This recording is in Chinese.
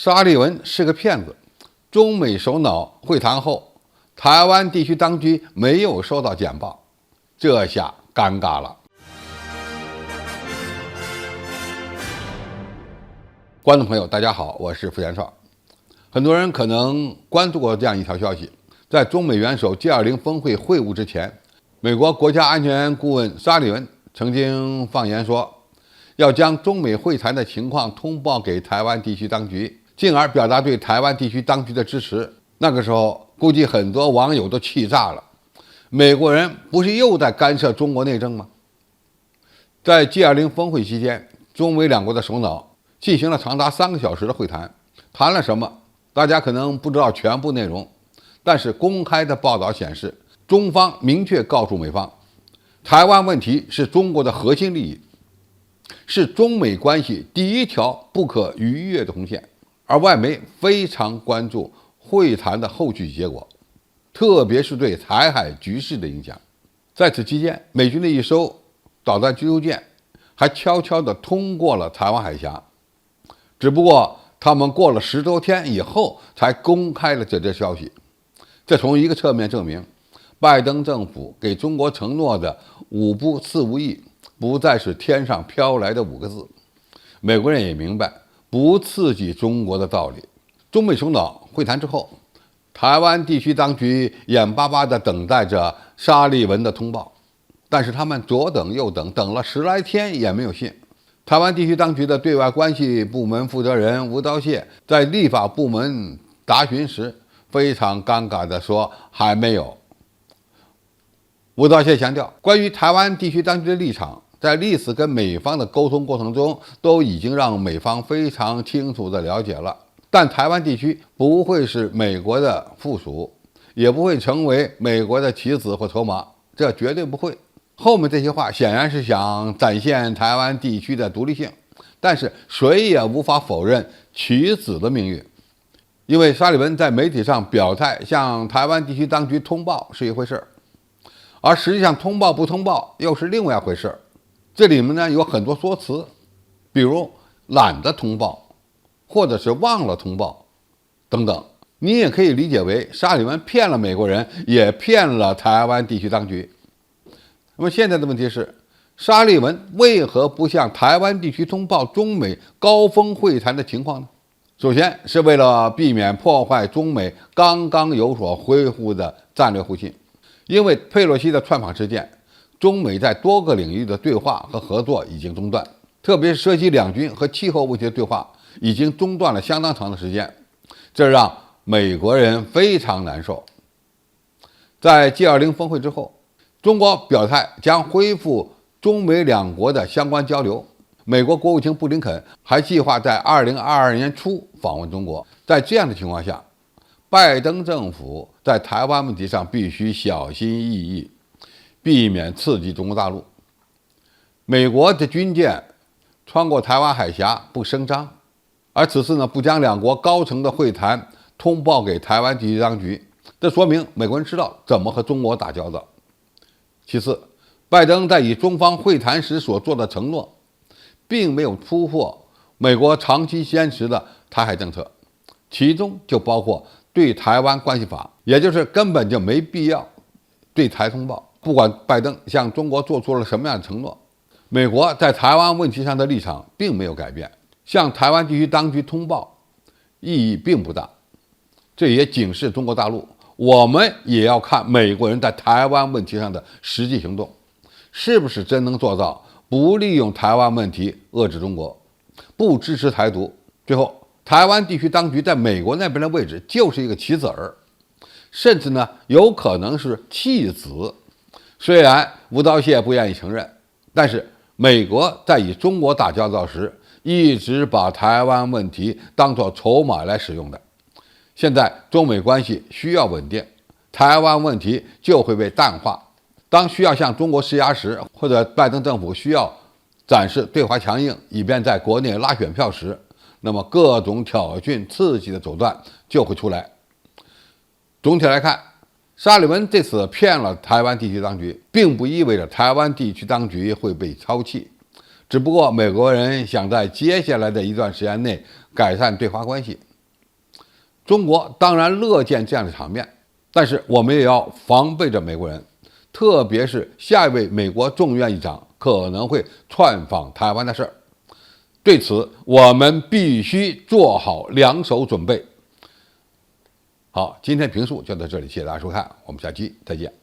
沙利文是个骗子。中美首脑会谈后，台湾地区当局没有收到简报，这下尴尬了。观众朋友，大家好，我是傅元绍。很多人可能关注过这样一条消息：在中美元首 G20 峰会会晤之前，美国国家安全顾问沙利文曾经放言说，要将中美会谈的情况通报给台湾地区当局，进而表达对台湾地区当局的支持。那个时候，估计很多网友都气炸了。美国人不是又在干涉中国内政吗？在 G20 峰会期间，中美两国的首脑进行了长达3个小时的会谈，谈了什么？大家可能不知道全部内容，但是公开的报道显示，中方明确告诉美方，台湾问题是中国的核心利益，是中美关系第一条不可逾越的红线。而外媒非常关注会谈的后续结果，特别是对台海局势的影响。在此期间，美军的一艘导弹驱逐舰还悄悄地通过了台湾海峡，只不过他们过了10多天以后才公开了这则消息。这从一个侧面证明，拜登政府给中国承诺的5不刺5役不再是天上飘来的5个字。美国人也明白不刺激中国的道理。中美首脑会谈之后，台湾地区当局眼巴巴地等待着沙利文的通报，但是他们左等右等，等了10来天也没有信。台湾地区当局的对外关系部门负责人吴钊燮在立法部门答询时非常尴尬地说还没有。吴钊燮强调，关于台湾地区当局的立场，在历次跟美方的沟通过程中都已经让美方非常清楚地了解了，但台湾地区不会是美国的附属，也不会成为美国的棋子或筹码，这绝对不会。后面这些话显然是想展现台湾地区的独立性，但是谁也无法否认棋子的命运。因为沙利文在媒体上表态向台湾地区当局通报是一回事，而实际上通报不通报又是另外一回事。这里面呢有很多说辞，比如懒得通报，或者是忘了通报等等。你也可以理解为沙利文骗了美国人，也骗了台湾地区当局。那么现在的问题是，沙利文为何不向台湾地区通报中美高峰会谈的情况呢？首先是为了避免破坏中美刚刚有所恢复的战略互信。因为佩洛西的窜访事件，中美在多个领域的对话和合作已经中断，特别是涉及两军和气候问题的对话已经中断了相当长的时间，这让美国人非常难受。在 G20 峰会之后，中国表态将恢复中美两国的相关交流，美国国务卿布林肯还计划在2022年初访问中国。在这样的情况下，拜登政府在台湾问题上必须小心翼翼，避免刺激中国大陆。美国的军舰穿过台湾海峡不声张，而此次呢不将两国高层的会谈通报给台湾地区当局，这说明美国人知道怎么和中国打交道。其次，拜登在与中方会谈时所做的承诺，并没有突破美国长期坚持的台海政策，其中就包括对台湾关系法，也就是根本就没必要对台通报。不管拜登向中国做出了什么样的承诺，美国在台湾问题上的立场并没有改变，向台湾地区当局通报意义并不大。这也警示中国大陆，我们也要看美国人在台湾问题上的实际行动，是不是真能做到不利用台湾问题遏制中国，不支持台独。最后，台湾地区当局在美国那边的位置就是一个棋子儿，甚至呢有可能是弃子。虽然吴钊燮不愿意承认，但是美国在与中国打交道时一直把台湾问题当作筹码来使用的。现在中美关系需要稳定，台湾问题就会被淡化。当需要向中国施压时，或者拜登政府需要展示对华强硬，以便在国内拉选票时，那么各种挑衅刺激的手段就会出来。总体来看，沙利文这次骗了台湾地区当局，并不意味着台湾地区当局会被抛弃，只不过美国人想在接下来的一段时间内改善对华关系，中国当然乐见这样的场面，但是我们也要防备着美国人，特别是下一位美国众议院议长可能会窜访台湾的事儿。对此，我们必须做好两手准备。好，今天评述就到这里，谢谢大家收看，我们下期再见。